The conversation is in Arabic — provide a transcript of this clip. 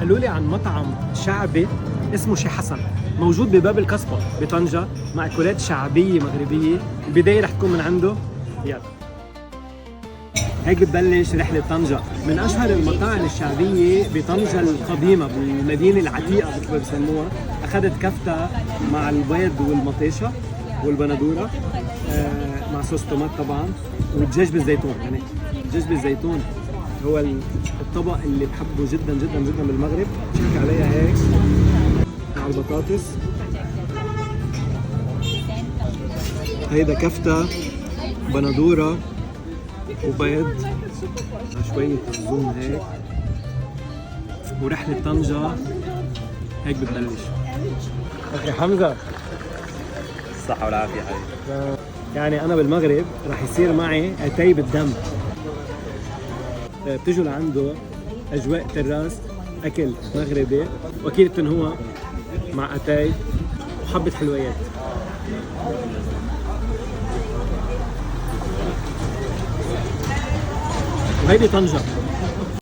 قالوا لي عن مطعم شعبي اسمه شي حسن، موجود بباب الكسبة بطنجة، مأكولات شعبية مغربية. البداية رح تكون من عنده. يلا هيك بتبلش رحلة طنجة، من أشهر المطاعم الشعبية بطنجة القديمة بالمدينة العتيقة مثل ما بسموها. أخذت كفتة مع البيض والمطيشة والبندورة مع صوص طماط طبعا، والدجاج بالزيتون. يعني الدجاج بالزيتون هو الطبق اللي بحبه جدا جدا جدا بالمغرب. شيك عليها هيك مع البطاطس. هيدا كفتة بندورة وبيض مع شوية زيتون هيك. ورحلة طنجة هيك بتبلش. أخي حمزة، الصحة والعافية حبيبي. يعني أنا بالمغرب رح يصير معي أتاي بالدم. بتجوا لعنده أجواء تراس، أكل مغربي، وأكيد هو مع أتاي وحبة حلويات. وهيدي طنجة.